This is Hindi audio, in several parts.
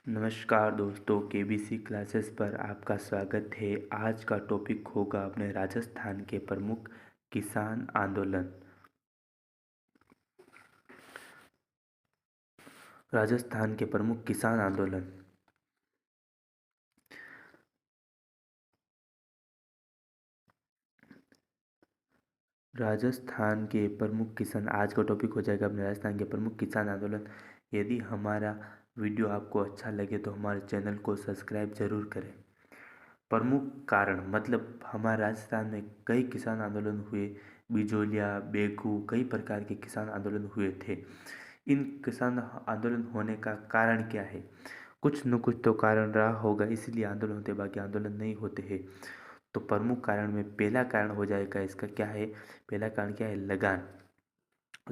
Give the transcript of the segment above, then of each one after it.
नमस्कार दोस्तों, केबीसी क्लासेस पर आपका स्वागत है। आज का टॉपिक होगा अपने राजस्थान के प्रमुख किसान आंदोलन। राजस्थान के प्रमुख किसान आंदोलन। राजस्थान के प्रमुख किसान, आज का टॉपिक हो जाएगा अपने राजस्थान के प्रमुख किसान आंदोलन। यदि हमारा वीडियो आपको अच्छा लगे तो हमारे चैनल को सब्सक्राइब जरूर करें। प्रमुख कारण मतलब हमारे राजस्थान में कई किसान आंदोलन हुए। बिजोलिया, बेगू, कई प्रकार के किसान आंदोलन हुए थे। इन किसान आंदोलन होने का कारण क्या है? कुछ न कुछ तो कारण रहा होगा, इसलिए आंदोलन होते, बाकी आंदोलन नहीं होते हैं। तो प्रमुख कारण में पहला कारण हो जाएगा इसका क्या है? पहला कारण क्या है? लगान।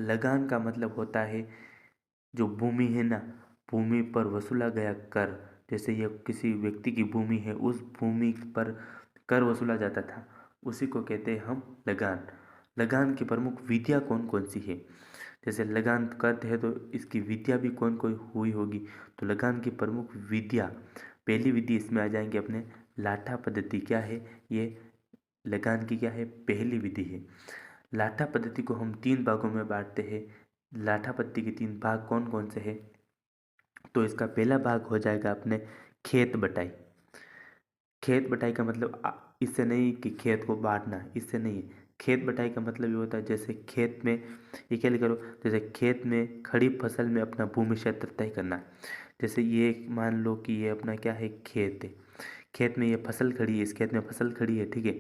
लगान का मतलब होता है जो भूमि है ना, भूमि पर वसूला गया कर। जैसे ये किसी व्यक्ति की भूमि है, उस भूमि पर कर वसूला जाता था, उसी को कहते हैं हम लगान। लगान की प्रमुख विधियाँ कौन कौन सी है? जैसे लगान करते हैं तो इसकी विधियाँ भी कौन कौन हुई होगी? तो लगान की प्रमुख विधियाँ, पहली विधि इसमें आ जाएंगे अपने लाठा पद्धति। क्या है ये? लगान की क्या है? पहली विधि है। लाठा पद्धति को हम तीन भागों में बांटते हैं। लाठा पद्धति के तीन भाग कौन कौन से हैं? तो इसका पहला भाग हो जाएगा अपने खेत बटाई। खेत बटाई का मतलब इससे नहीं कि खेत को बांटना, इससे नहीं है। खेत बटाई का मतलब ये होता है जैसे खेत में, ये क्या करो, जैसे खेत में खड़ी फसल में अपना भूमि क्षेत्र तय करना। जैसे ये मान लो कि ये अपना क्या है, खेत है। खेत में ये फसल खड़ी है, इस खेत में फसल खड़ी है, ठीक है।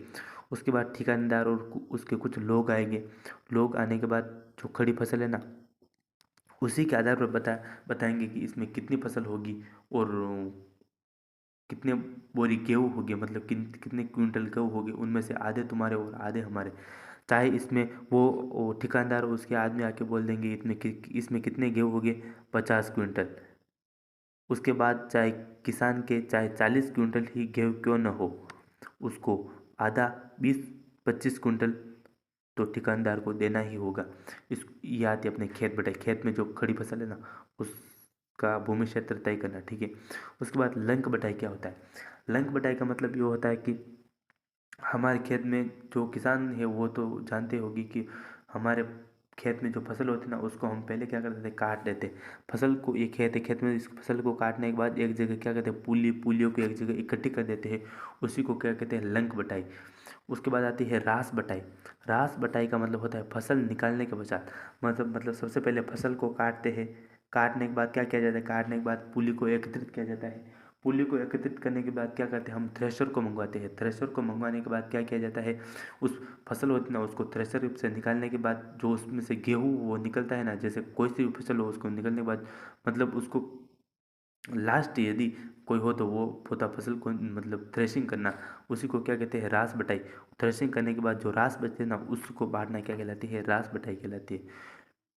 उसके बाद ठेकेदार और उसके कुछ लोग आएंगे। लोग आने के बाद जो खड़ी फसल है ना, उसी के आधार पर बताएंगे कि इसमें कितनी फसल होगी और कितने बोरी गेहूँ होगी, मतलब कितने क्विंटल गेहूँ होगी। उनमें से आधे तुम्हारे और आधे हमारे। चाहे इसमें वो ठेकेदार उसके आदमी आके बोल देंगे इसमें कितने गेहूँ होंगे, 50 क्विंटल। उसके बाद चाहे किसान के चाहे 40 क्विंटल ही गेहूँ क्यों न हो, उसको आधा 20-25 क्विंटल तो ठेकेदार को देना ही होगा। इस ये आती है अपने खेत बटाई। खेत में जो खड़ी फसल है ना, उसका भूमि क्षेत्र तय करना, ठीक है। उसके बाद लंक बटाई क्या होता है? लंक बटाई का मतलब ये होता है कि हमारे खेत में जो किसान है वो तो जानते होगी कि हमारे खेत में जो फसल होती है ना, उसको हम पहले क्या करते थे, काट देते। फसल को, ये खेत है, खेत में इस फसल को काटने के बाद एक जगह क्या कहते हैं, पुलियों को एक जगह इकट्ठी कर देते हैं। उसी को क्या कहते हैं, लंक बटाई। उसके बाद आती है रास बटाई। रास बटाई का मतलब होता है फसल निकालने के पश्चात, मतलब सबसे पहले फसल को काटते हैं। काटने के बाद क्या किया जाता है, काटने के बाद पुली को एकत्रित किया जाता है। पुली को एकत्रित करने के बाद क्या करते हैं, हम थ्रेशर को मंगवाते हैं। थ्रेशर को मंगवाने के बाद क्या किया जाता है, उस फसल होती है ना, उसको थ्रेशर से निकालने के बाद जो उसमें से गेहूँ वो निकलता है ना, जैसे कोई सी भी फसल हो, उसको निकलने के बाद मतलब उसको लास्ट यदि कोई हो तो वो होता फसल को मतलब थ्रेशिंग करना, उसी को क्या कहते हैं, रास बटाई। थ्रेशिंग करने के बाद जो रास बचते ना, उसको बांटना क्या कहलाती है, रास बटाई कहलाती है।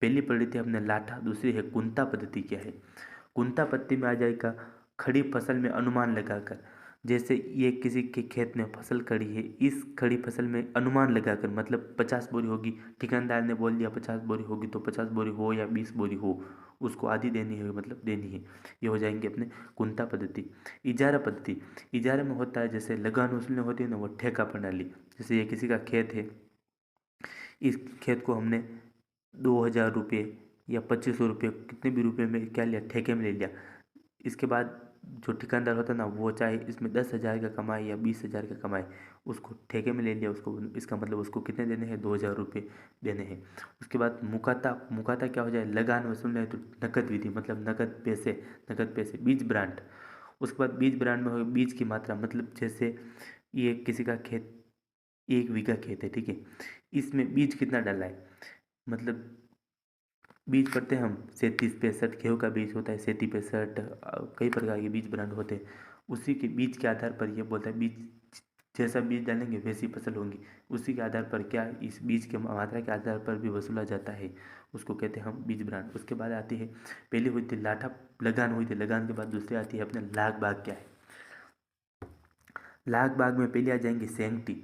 पहली पढ़ी थी हमने लाठा, दूसरी है कुंता पद्धति। क्या है कुंता पद्धति में? आ जाएगा खड़ी फसल में अनुमान लगाकर। जैसे ये किसी के खेत में फसल खड़ी है, इस खड़ी फसल में अनुमान लगाकर, मतलब 50 बोरी होगी, ठेकेदार ने बोल दिया 50 बोरी होगी, तो 50 बोरी हो या 20 बोरी हो, उसको आधी देनी है, मतलब देनी है। ये हो जाएंगे अपने कुंता पद्धति। इजारा पद्धति, इजारे में होता है जैसे लगान वसूलने होती है ना, वो ठेका प्रणाली। जैसे ये किसी का खेत है, इस खेत को हमने 2,000 रुपये या 2500 रुपये, कितने भी रुपये में क्या लिया, ठेके में ले लिया। इसके बाद जो ठेकेदार होता है ना, वो चाहे इसमें 10,000 का कमाए या 20,000 का कमाए, उसको ठेके में ले लिया उसको, इसका मतलब उसको कितने देने हैं, 2,000 रुपये देने हैं। उसके बाद मुकाता, मुकाता क्या हो जाए, लगान वसूलना है तो नकद विधि, मतलब नकद पैसे, नकद पैसे। बीज ब्रांड, उसके बाद बीज ब्रांड में हो बीज की मात्रा, मतलब जैसे ये किसी का खेत 1 बीघा खेत है, ठीक है, इसमें बीज कितना डाला है, मतलब बीज पढ़ते हैं हम 37-65, गेहूँ का बीज होता है 37-65, कई प्रकार के बीज ब्रांड होते हैं। उसी के बीज के आधार पर ये बोलता है, बीज जैसा बीज डालेंगे वैसी फसल होंगी। उसी के आधार पर क्या, इस बीज के मात्रा के आधार पर भी वसूला जाता है, उसको कहते हैं हम बीज ब्रांड। उसके बाद आती है, पहली हुई थी लाठा, लगान हुई थी, लगान के बाद दूसरी आती है अपने लाग बाग। क्या है लाग बाग में? पहले आ जाएंगे सेंगटी।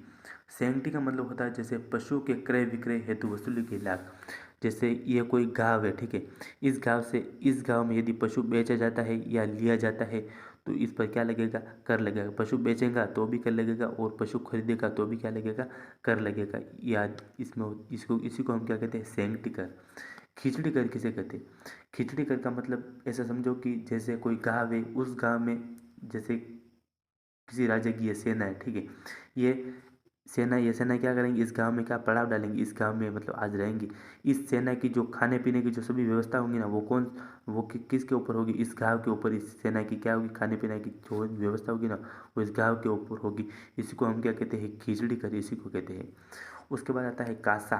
सेंगटी का मतलब होता है जैसे पशु के क्रय विक्रय हेतु वसूली की लाग। जैसे ये कोई गांव है, ठीक है, इस गांव से इस गांव में यदि पशु बेचा जाता है या लिया जाता है तो इस पर क्या लगेगा, कर लगेगा। पशु बेचेगा तो भी कर लगेगा और पशु खरीदेगा तो भी क्या लगेगा, कर लगेगा। याद इसमें इसको इसी को हम क्या कहते हैं, सेंक्टी कर। खिचड़ी कर किसे कहते हैं, खिचड़ी कर का मतलब ऐसा समझो कि जैसे कोई गांव है, उस गांव में जैसे किसी राजा की ये सेना है, ठीक है, ये सेना क्या करेंगी, इस गांव में क्या पड़ाव डालेंगी, इस गांव में मतलब आज रहेंगी। इस सेना की जो खाने पीने की जो सभी व्यवस्था होंगी ना, वो किसके ऊपर होगी, इस गांव के ऊपर। इस सेना की क्या होगी, खाने पीने की जो व्यवस्था होगी ना, वो इस गांव के ऊपर होगी। इसी को हम क्या कहते हैं, खिचड़ी करी, इसी को कहते हैं। उसके बाद आता है कासा।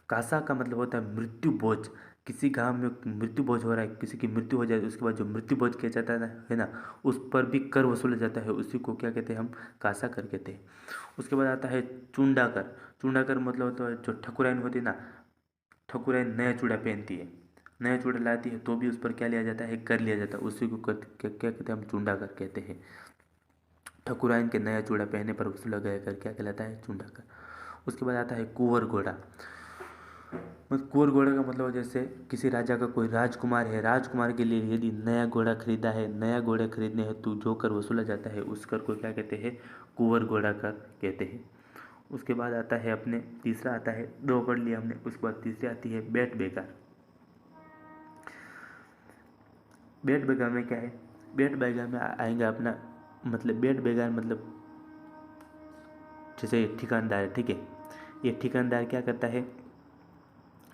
कासा का मतलब होता है मृत्यु भोज। किसी गांव में मृत्यु भोज हो रहा है, किसी की मृत्यु हो जाए, उसके बाद जो मृत्यु भोज किया जाता है ना, उस पर भी कर वसूला जाता है। उसी को क्या कहते हैं, हम कासा कर कहते हैं। उसके बाद आता है चूंडा कर। चूंडा कर मतलब होता है जो ठकुराइन होती है ना, ठकुराइन नया चूड़ा पहनती है, नया चूड़ा लाती है तो भी उस पर क्या लिया जाता है, कर लिया जाता है। उसी को क्या कहते हैं, हम चूंडा कर कहते हैं। ठकुराइन के नया चूड़ा पहनने पर वसूला गया कर क्या कहलाता है, चूंडा कर। उसके बाद आता है कुंवर घोड़ा। कुंवर घोड़े का मतलब जैसे किसी राजा का कोई राजकुमार है, राजकुमार के लिए यदि नया घोड़ा खरीदा है, नया घोड़ा खरीदने हेतु जो कर वसूला जाता है, उस कर को क्या कहते हैं, कुंवर घोड़ा कर कहते हैं। उसके बाद आता है अपने तीसरा आता है, दो पढ़ लिया हमने, उसके बाद तीसरी आती है बेट बेकार। बेट बेगार में क्या है, बेट बेगार में आएंगे अपना मतलब, बेट बेगार मतलब जैसे ठिकानदार है, ठीक है, ये ठिकानदार क्या करता है,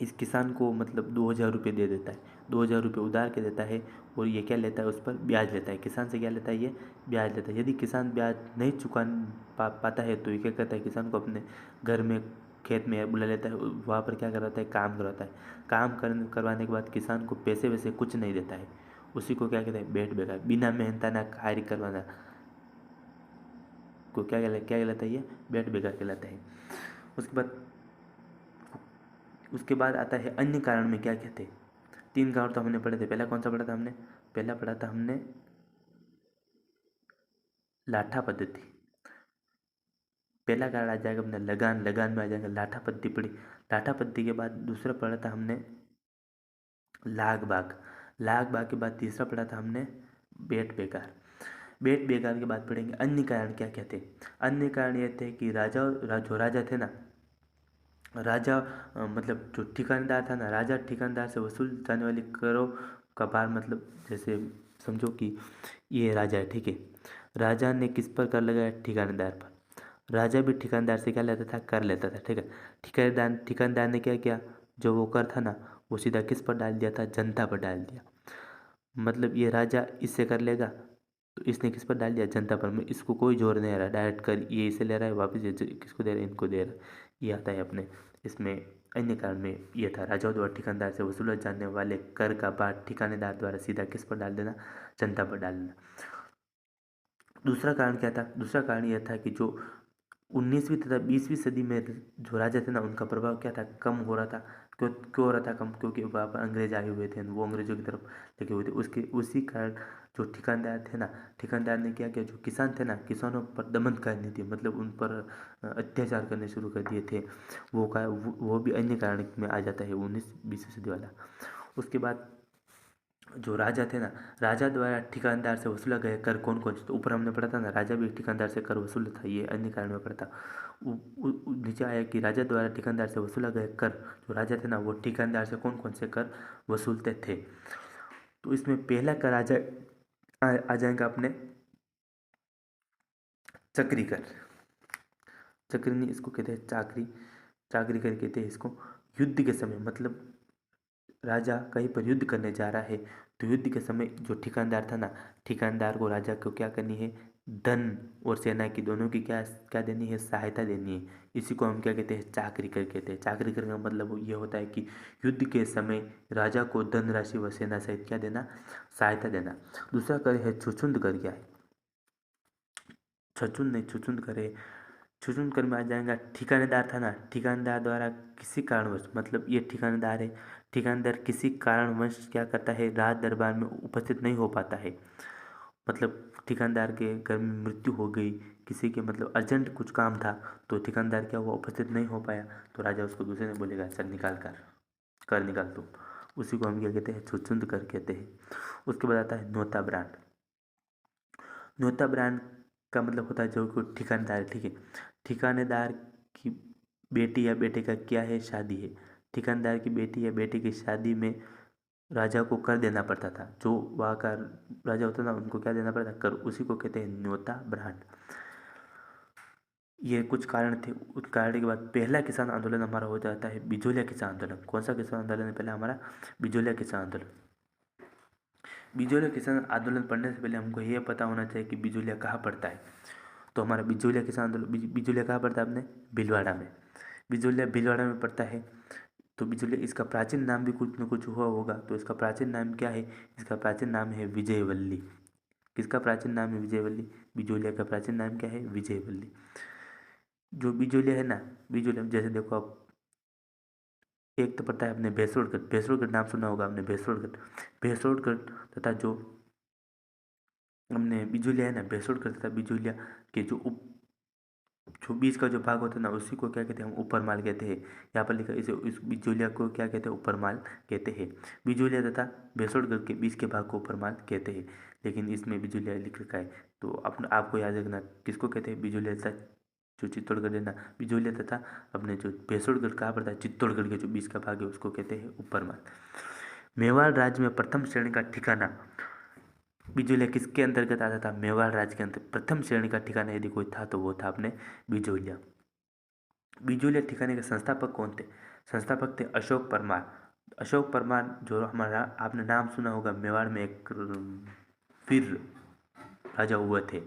इस किसान को मतलब 2,000 रुपये दे देता है, 2,000 रुपये उधार के देता है, और ये क्या लेता है, उस पर ब्याज लेता है। किसान से क्या लेता है, ये ब्याज लेता है। यदि किसान ब्याज नहीं चुका पाता है तो ये क्या करता है, किसान को अपने घर में खेत में बुला लेता है, वहाँ पर क्या करवाता है, काम करवाता है। काम करवाने के बाद किसान को पैसे वैसे कुछ नहीं देता है। उसी को क्या कहते हैं, बेट बेकार। बिना मेहनताना कार्य करवाना को क्या कहलाता है, ये बेट बेकार कहलाता है। उसके बाद आता है अन्य कारण में क्या कहते हैं। 3 कारण तो हमने पढ़े थे। पहला कौन सा पढ़ा था हमने, पहला पढ़ा था हमने लाठा पद्धति। पहला कारण आ जाएगा अपना लगान, लगान में आ जाएगा लाठा पद्धति पढ़ी। लाठा पद्धति के बाद दूसरा पढ़ा था हमने लाग बाग। लाग बाग के बाद तीसरा पढ़ा था हमने बेट बेकार। बेट बेकार के बाद पढ़ेंगे अन्य कारण क्या कहते हैं। अन्य कारण ये थे कि जो राजा थे ना, राजा मतलब जो ठिकानदार था ना, राजा ठिकानदार से वसूल जाने वाली करों का भार, मतलब जैसे समझो कि ये राजा है, ठीक है, राजा ने किस पर कर लगाया, ठिकानदार पर। राजा भी ठिकानदार से क्या लेता था, कर लेता था, ठीक है। ठिकानदार ने क्या किया, जो वो कर था ना, वो सीधा किस पर डाल दिया था, जनता पर डाल दिया। मतलब ये राजा इससे कर लेगा तो इसने किस पर डाल दिया, जनता पर। मैं इसको कोई जोर नहीं आ रहा, डायरेक्ट कर ये इसे ले रहा है, वापस ये किसको दे रहा है, इनको दे रहा है। ये आता है अपने इसमें अन्य कारण में। ये था राजाओं द्वारा ठिकानदार से वसूले जाने वाले कर का भार ठिकानेदार द्वारा सीधा किस पर डाल देना, जनता पर डाल देना। दूसरा कारण क्या था, दूसरा कारण यह था कि जो 19वीं तथा 20वीं सदी में जो राजा थे ना, उनका प्रभाव क्या था, कम हो रहा था। क्यों हो रहा था कम, क्योंकि वहाँ पर अंग्रेज आए हुए थे, वो अंग्रेजों की तरफ लगे हुए थे। उसी कारण जो ठिकानदार थे ना, ठिकानदार ने क्या किया, जो किसान थे ना, किसानों पर दमन करनी थी, मतलब उन पर अत्याचार करने शुरू कर दिए थे। वो भी अन्य कारण में आ जाता है 19-20वीं सदी वाला। उसके बाद जो राजा थे ना, राजा द्वारा ठिकानदार से वसूला गया कर कौन कौन से, तो ऊपर हमने पढ़ा था ना, राजा भी ठिकानदार से कर वसूल था, ये अन्य कारण में पढ़ा था। नीचे आया कि राजा द्वारा ठिकानदार से वसूला गया कर, जो राजा थे ना, वो ठिकानदार से कौन कौन से कर वसूलते थे। तो इसमें पहला कर आ जाएगा अपने चक्री कर। चक्री नहीं, इसको कहते हैं चाकरी, चाकरी कर कहते हैं इसको। युद्ध के समय मतलब राजा कहीं पर युद्ध करने जा रहा है, तो युद्ध के समय जो ठिकानदार था ना, ठिकानदार को राजा को क्या करनी है, धन और सेना की दोनों की क्या क्या देनी है, सहायता देनी है। इसी को हम क्या कहते हैं, चाकरी कर कहते हैं। चाकरी करने का मतलब ये होता है कि युद्ध के समय राजा को धन राशि व सेना सहित क्या देना, सहायता देना। दूसरा कर है छुछुंद कर। क्या है, छछुंद नहीं, छुछुंद कर है। छुछुंद कर में आ जाएगा ठिकानेदार था ना, ठिकानदार द्वारा किसी कारणवश, मतलब ये ठिकानेदार है, ठिकानदार किसी कारणवश क्या करता है, राज दरबार में उपस्थित नहीं हो पाता है, मतलब ठिकानदार के घर में मृत्यु हो गई, किसी के मतलब अर्जेंट कुछ काम था, तो ठिकानदार क्या हुआ, उपस्थित नहीं हो पाया, तो राजा उसको दूसरे ने बोलेगा चल निकाल कर निकाल तू। उसी को हम क्या कहते हैं, छुछुंद कर कहते हैं। उसके बाद आता है न्योता ब्रांड। न्योता ब्रांड का मतलब होता है जो कोई ठिकानेदार, ठीक है, ठिकानेदार की बेटी या बेटे का क्या है, शादी है, ठिकानेदार की बेटी या बेटे की शादी में राजा को कर देना पड़ता था, जो वहाँ का राजा होता था उनको क्या देना पड़ता कर, उसी को कहते हैं न्योता ब्रांड। ये कुछ कारण थे। उस कारण के बाद पहला किसान आंदोलन हमारा हो जाता है बिजोलिया किसान आंदोलन। कौन सा किसान आंदोलन है पहला हमारा, बिजोलिया किसान आंदोलन। बिजोलिया किसान आंदोलन पढ़ने से पहले हमको ये पता होना चाहिए कि बिजोलिया कहाँ पड़ता है। तो हमारा बिजोलिया किसान आंदोलन, बिजोलिया कहाँ पड़ता है, अपने भीलवाड़ा में। बिजोलिया भीलवाड़ा में पड़ता है। तो बिजोलिया, इसका प्राचीन नाम भी कुछ न कुछ हुआ होगा, तो इसका प्राचीन नाम क्या है, इसका प्राचीन नाम है विजयवल्ली। किसका प्राचीन नाम है, विजयवल्ली। बिजोलिया का प्राचीन नाम क्या है, विजयवल्ली। जो बिजोलिया है ना, बिजोलिया जैसे देखो आप, एक तो पता है अपने भैंसोड़गढ़, भैंसोड़गढ़ नाम सुना होगा आपने, भैंसोड़गढ़। भैंसोड़गढ़ तथा जो हमने बिजोलिया है ना, भैंसोड़गढ़ तथा बिजोलिया के जो बीच का जो भाग होता है ना, उसी को क्या कहते हैं, हम ऊपर माल कहते हैं। यहाँ पर लिखा इसे, इस बिजोलिया को क्या कहते हैं, ऊपर माल कहते हैं। बिजोलिया तथा भैंसोड़गढ़ के बीच के भाग को ऊपर माल कहते हैं, लेकिन इसमें बिजोलिया लिख रखा है। तो आपको याद रखना किसको कहते हैं, बिजोलिया तथा जो चित्तौड़गढ़ है ना, बिजोलिया तथा अपने जो भैंसोड़गढ़ कहाँ पड़ता है, चित्तौड़गढ़ के जो बीच का भाग है उसको कहते हैं ऊपर माल। मेवाड़ राज्य में प्रथम श्रेणी का ठिकाना बिजोलिया किसके अंतर्गत आता था, मेवाड़ राज्य के अंतर्गत प्रथम श्रेणी का ठिकाना यदि कोई था तो वो था अपने बिजोलिया। बिजोलिया ठिकाने के संस्थापक कौन थे, संस्थापक थे अशोक परमार। अशोक परमार जो हमारा, आपने नाम सुना होगा, मेवाड़ में एक फिर राजा हुए थे,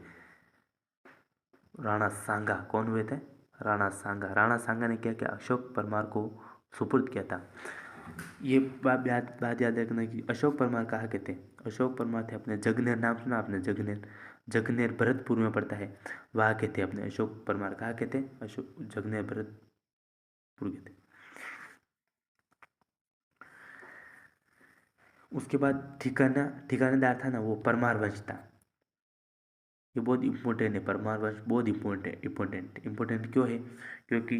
राणा सांगा। कौन हुए थे, राणा सांगा। राणा सांगा ने क्या किया, अशोक परमार को सुपुर्द किया था। ये बात याद रखना कि अशोक परमार कहाँ के थे, अशोक परमार थे अपने जगनेर, नाम सुना आपने, जगनेर। जगनेर भरतपुर में पड़ता है, वहाँ के थे अपने अशोक परमार। कहाँ के थे, अशोक जगनेर भरतपुर के थे। उसके बाद ठिकानेदार था ना, वो परमार वंश था। ये बहुत इंपॉर्टेंट है, परमार वंश बहुत इंपॉर्टेंट क्यों है, क्योंकि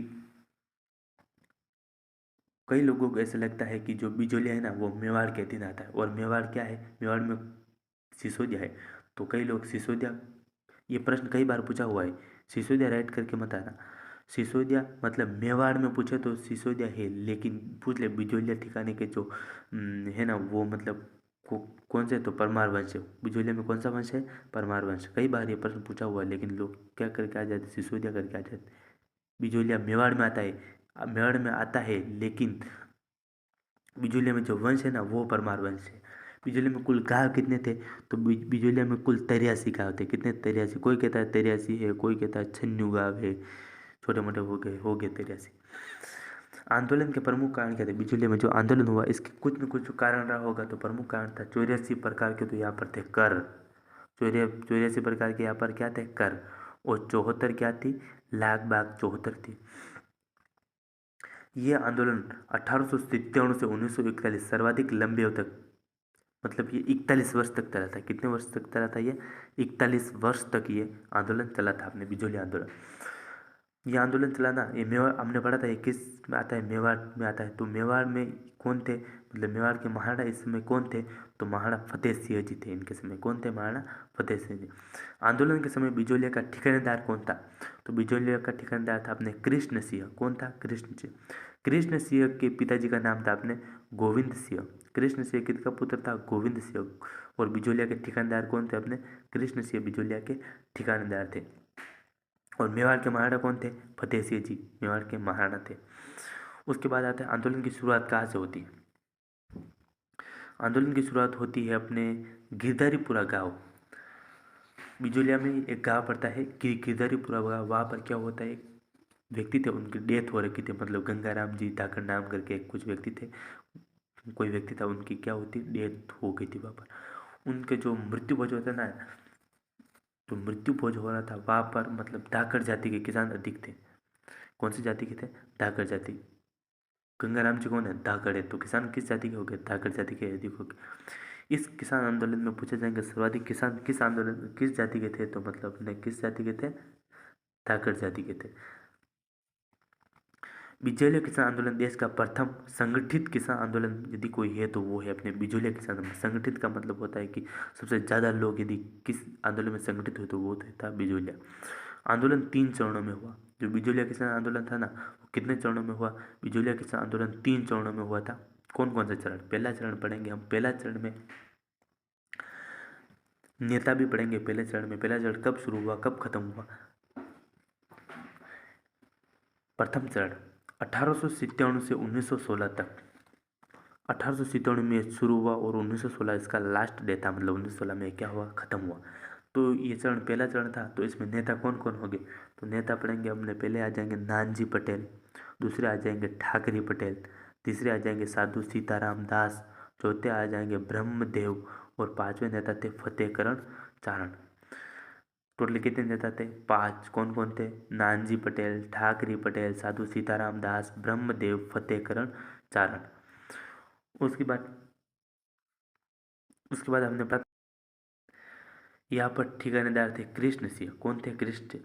कई लोगों को ऐसा लगता है कि जो बिजोलिया है ना वो मेवाड़ के अधीन आता है, और मेवाड़ क्या है, मेवाड़ में सिसोदिया है। तो कई लोग सिसोदिया, ये प्रश्न कई बार पूछा हुआ है, सिसोदिया राइट करके मत आना। सिसोदिया मतलब मेवाड़ में पूछे तो सिसोदिया है, लेकिन पूछ ले बिजोलिया ठिकाने के जो है ना वो मतलब कौन से, तो परमार वंश है। बिजोलिया में कौन सा वंश है, परमार वंश। कई बार ये प्रश्न पूछा हुआ है, लेकिन लोग क्या करके आ जाते, सिसोदिया करके आ जाते। बिजोलिया मेवाड़ में आता है, मेवाड़ में आता है, लेकिन बिजोलिया में जो वंश है ना वो परमार वंश है। बिजोलिया में कुल गाँव कितने थे, तो बिजोलिया में कुल 83 गाँव थे। कितने, 83। कोई कहता है 83 है, कोई कहता है 96 गाँव है, छोटे मोटे हो गए 83। आंदोलन के प्रमुख कारण क्या थे, बिजोलिया में जो आंदोलन हुआ इसके कुछ न कुछ कारण रहा होगा। तो प्रमुख कारण था 84 प्रकार के, तो यहाँ पर थे कर। 84 प्रकार के यहाँ पर क्या थे, कर। और 74 क्या थी, लाख बाग 74 थी। ये आंदोलन 1857 से 1941 सर्वाधिक लंबे अवधि तक, मतलब ये 41 वर्ष तक चला था। कितने वर्ष तक चला था ये, 41 वर्ष तक ये आंदोलन चला था, अपने बिजोली आंदोलन। ये आंदोलन चला ना, ये मेवाड़ हमने पढ़ा था, ये किस में आता है, मेवाड़ में आता है। तो मेवाड़ में कौन थे, मतलब मेवाड़ के महाराणा इस समय कौन थे, तो महाराणा फतेह सिंह जी थे। इनके समय कौन थे, महाराणा फतेह सिंह जी। आंदोलन के समय बिजोलिया का ठिकानेदार कौन था, तो बिजोलिया का ठिकानेदार था अपने कृष्ण सिंह। कौन था, कृष्ण सिंह। कृष्ण सिंह के पिताजी का नाम था अपने गोविंद सिंह। कृष्ण सिंह किसका पुत्र था, गोविंद सिंह। और बिजोलिया के ठिकानेदार कौन थे, अपने कृष्ण सिंह बिजोलिया के ठिकानेदार थे। और मेवाड़ के महाराणा कौन थे, फतेह सिंह जी मेवाड़ के महाराणा थे। उसके बाद आता है आंदोलन की शुरुआत कहाँ से होती है। आंदोलन की शुरुआत होती है अपने गिरधारीपुरा गांव। बिजोलिया में एक गांव पड़ता है गिरधारीपुरा गांव। वहाँ पर क्या होता है, एक व्यक्ति थे, उनकी डेथ हो रखी थी, मतलब गंगाराम जी धाकड़ नाम करके कुछ व्यक्ति थे, कोई व्यक्ति था, उनकी क्या होती, डेथ हो गई थी वहाँ पर। उनके जो मृत्यु भोज होता ना, तो मृत्यु भोज हो रहा था वहाँ पर, मतलब धाकड़ जाति के किसान अधिक थे। कौन सी जाति के थे, धाकड़ जाति। गंगाराम जी कौन है, धाकड़ है, तो किसान किस जाति के हो गए, धाकड़ जाति के अधिक हो गए। इस किसान आंदोलन में पूछे जाएंगे सर्वाधिक किसान किस आंदोलन किस जाति के थे, तो मतलब अपने किस जाति के थे, ठाकर जाति के थे। बिजोलिया किसान आंदोलन देश का प्रथम संगठित किसान आंदोलन यदि कोई है तो वो है अपने बिजोलिया किसान आंदोलन। संगठित का मतलब होता है कि सबसे ज़्यादा लोग यदि किस आंदोलन में संगठित हुए तो वो था बिजोलिया। आंदोलन 3 चरणों में हुआ। जो बिजोलिया किसान आंदोलन था ना, वो कितने चरणों में हुआ? बिजोलिया किसान आंदोलन 3 चरणों में हुआ था। कौन कौन सा चरण? पहला चरण पढ़ेंगे हम। पहला चरण में नेता भी पढ़ेंगे। पहले चरण में पहला चरण कब शुरू हुआ, कब खत्म हुआ? प्रथम चरण 1897 से 1916 तक। 1897 में शुरू हुआ और 1916 इसका लास्ट डे था, मतलब 1916 में क्या हुआ, खत्म हुआ। तो ये चरण पहला चरण था। तो इसमें नेता कौन कौन होंगे? तो नेता पढ़ेंगे हमने। पहले आ जाएंगे नानजी पटेल, दूसरे आ जाएंगे ठाकरे पटेल, तीसरे आ जाएंगे साधु सीताराम दास, चौथे आ जाएंगे ब्रह्मदेव और पांचवें नेता थे फतेहकरण चारण। टोटल कितने नेता थे? 5। कौन कौन थे? नानजी पटेल, ठाकरे पटेल, साधु सीताराम दास, ब्रह्मदेव, फतेहकरण चारण। उसके बाद हमने पता यहाँ पर ठिकानेदार थे कृष्ण सिंह। कौन थे? कृष्ण।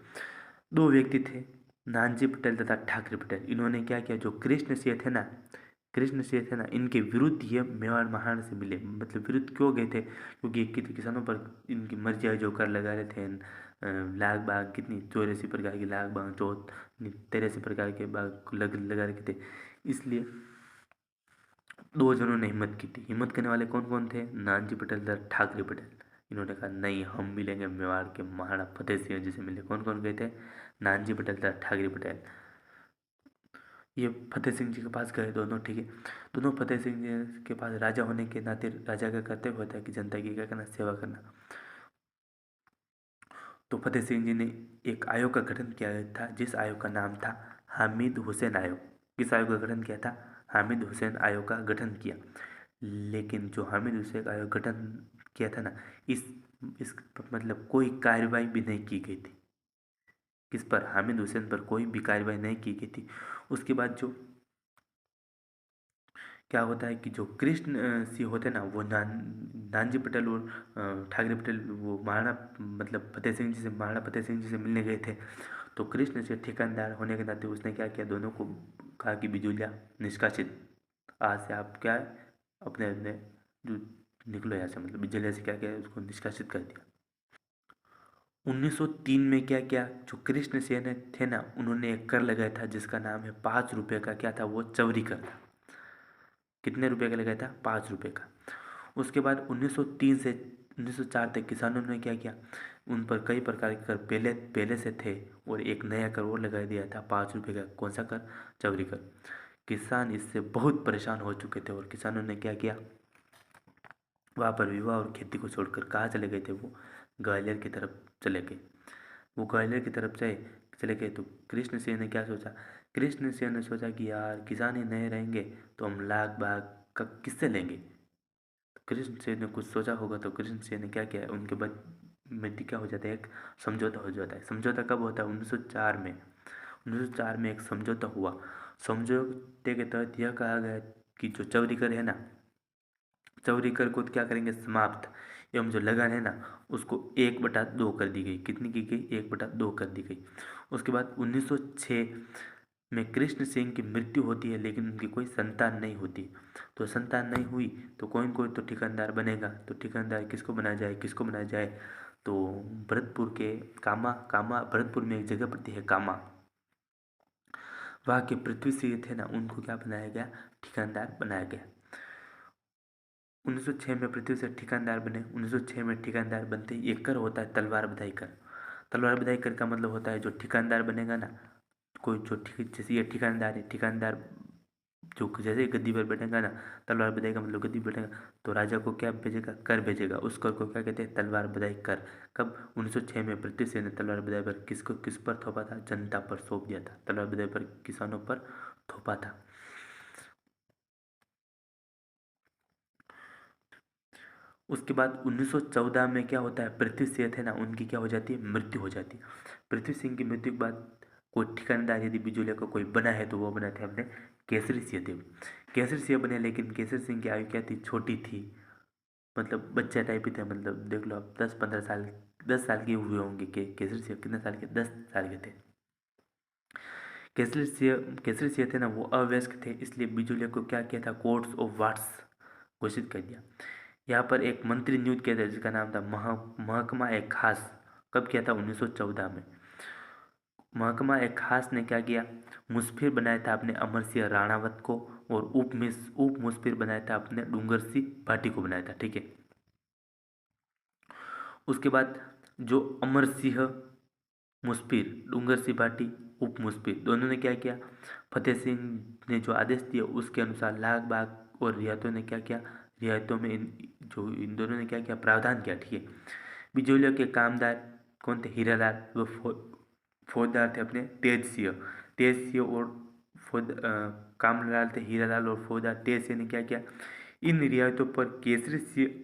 2 व्यक्ति थे, नानजी पटेल तथा ठाकरे पटेल। इन्होंने क्या किया? जो कृष्ण सिंह थे ना, इनके विरुद्ध ये मेवाड़ महाराणा से मिले। मतलब विरुद्ध क्यों गए थे? क्योंकि किसानों पर इनकी मर्जी आई जो कर लगा रहे थे। लाख बाग कितनी 84 प्रकार की लाख बाग 83 प्रकार के बाग लगा रखे थे। इसलिए 2 जनों ने हिम्मत की थी। हिम्मत करने वाले कौन कौन थे? नानजी पटेल तथा ठाकरे पटेल। इन्होंने कहा नहीं, हम मिलेंगे मेवाड़ के महाराणा फतेह सिंह जी से मिले। कौन कौन गए थे? नानजी पटेल तथा ठाकरे पटेल। ये फतेह सिंह जी के पास गए दोनों, ठीक है। दोनों फतेह सिंह जी के पास राजा होने के नाते राजा का कर्तव्य होता है कि जनता की क्या करना, सेवा करना। तो फतेह सिंह जी ने एक आयोग का गठन किया था, जिस आयोग का नाम था हामिद हुसैन आयोग। किस आयोग का गठन किया था? हामिद हुसैन आयोग का गठन किया। लेकिन जो हामिद हुसैन आयोग गठन किया था ना, इस मतलब कोई कार्रवाई भी नहीं की गई थी। किस पर? हामिद हुसैन पर कोई भी कार्रवाई नहीं की गई थी। उसके बाद जो क्या होता है कि जो कृष्ण सिंह होते ना, वो नानजी पटेल और ठाकरे पटेल वो महाराणा मतलब फतेह सिंह जी से महाराणा फतेह सिंह जी से मिलने गए थे। तो कृष्ण से ठेकेदार होने के नाते उसने क्या किया? दोनों को कहा कि बिजुलिया निष्कासित, आज से आप क्या है अपने अपने जो निकलो यहाँ से। मतलब बिजुलिया से क्या किया? उसको निष्कासित कर दिया। 1903 में क्या किया? जो कृष्ण सेन थे ना, उन्होंने एक कर लगाया था जिसका नाम है 5 रुपये का। क्या था वो? चवरी कर था। कितने रुपए का लगाया था? 5 रुपये का। उसके बाद 1903 से 1904 तक किसानों ने क्या किया? उन पर कई प्रकार के कर पहले पहले से थे और एक नया कर और लगा दिया था 5 रुपये का। कौन सा कर? चवरी कर। किसान इससे बहुत परेशान हो चुके थे और किसानों ने क्या किया? वहाँ पर विवाह और खेती को छोड़कर कहाँ चले गए थे? वो ग्वालियर की तरफ चले गए। वो ग्वालियर की तरफ चले गए तो कृष्ण सिंह ने क्या सोचा? कृष्ण सिंह ने सोचा कि यार किसान ही नहीं रहेंगे तो हम लाख बाग का किससे लेंगे? कृष्ण सिंह ने कुछ सोचा होगा। तो कृष्ण सिंह ने क्या किया? उनके बाद में क्या हो जाता है? एक समझौता हो जाता है। समझौता कब होता है? 1904 में। 1904 में एक समझौता हुआ। समझौते के तहत यह कहा गया कि जो चौरीकर है ना, चौरीकर को क्या करेंगे? समाप्त। एवं जो लगान है ना, उसको 1/2 कर दी गई। कितनी की गई? 1/2 कर दी गई। उसके बाद 1906 में कृष्ण सिंह की मृत्यु होती है, लेकिन उनकी कोई संतान नहीं होती। तो संतान नहीं हुई तो कोई कोई तो ठिकानदार बनेगा। तो ठिकानदार किसको बनाया जाए? किसको बनाया जाए? तो भरतपुर के कामा भरतपुर में एक जगह पड़ती है कामा, वहाँ के पृथ्वी सिंह थे ना, उनको क्या बनाया गया? ठिकानदार बनाया गया। 1906 में पृथ्वी से ठिकानदार बने। 1906 में ठिकानदार बनते ही एक कर होता है तलवार बधाई कर। तलवार बधाई कर का मतलब होता है जो ठिकानदार बनेगा ना, कोई जो जैसे ये ठिकानदार है, ठिकानदार जो जैसे ही गद्दी पर बैठेगा ना, तलवार बधाई का मतलब गद्दी पर बैठेगा तो राजा को क्या भेजेगा? कर भेजेगा। उस कर को क्या कहते हैं? तलवार बधाई कर। कब? 1906 में पृथ्वी सेन ने तलवार बधाई पर किस पर थोपा था? जनता पर सौंप दिया था। तलवार बधाई पर किसानों पर थोपा था। उसके बाद 1914 में क्या होता है? पृथ्वी सिंह थे ना, उनकी क्या हो जाती है? मृत्यु हो जाती है। पृथ्वी सिंह की मृत्यु के बाद कोई ठिकानदार यदि बिजुलिया का कोई बना है तो वो बना थे अपने केसरी सिंह देव। केसरी सिंह बने, लेकिन केसरी सिंह की आयु क्या थी? छोटी थी। मतलब बच्चा टाइप ही थे, मतलब देख लो आप 10-15 साल, 10 साल के हुए होंगे। केसरी सिंह कितने साल के, 10 साल के थे। केसरी सिंह थे ना, वो अवयस्क थे, इसलिए बिजोलिया को क्या किया था, कोर्ट्स ऑफ वार्ड्स घोषित कर दिया। यहाँ पर एक मंत्री नियुक्त किया था जिसका नाम था महकमा एक खास। कब किया था, 1914 में। महकमा एक खास ने क्या किया, मुस्फिर बनाया था अपने अमर सिंह राणावत को, और उप मुस्फिर बनाया था अपने डूंगर सिंह भाटी को बनाया था, ठीक है। उसके बाद जो अमर सिंह मुस्फिर, डूंगर सिंह भाटी उप मुस्फिर, दोनों ने क्या किया, फतेह सिंह ने जो आदेश दिया उसके अनुसार लाख बाग और रियायतों ने क्या किया, रियायतों में इन दोनों ने क्या किया, प्रावधान किया, ठीक है। बिजोलिया के कामदार कौन थे, हीरालाल, वो फौजदार थे अपने तेज सिंह और कामलाल थे हीरालाल, और फौजदार तेज सिंह ने क्या किया, इन रियायतों पर केसरी सिंह,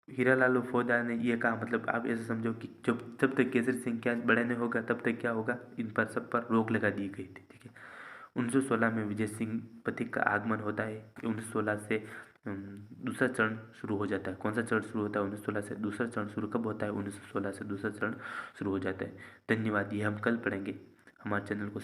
हीरालाल और फौजदार ने ये कहा, मतलब आप ऐसे समझो कि जब तक केसरी सिंह क्या बड़े नहीं होगा तब तक क्या होगा, इन पर सब पर रोक लगा दी गई थी, ठीक है। 1916 में विजय सिंह पथिक का आगमन होता है। 1916 से दूसरा चरण शुरू हो जाता है। कौन सा चरण शुरू होता है, 1916 से दूसरा चरण शुरू कब होता है, 1916 से दूसरा चरण शुरू हो जाता है। धन्यवाद, ये हम कल पढ़ेंगे। हमारे चैनल को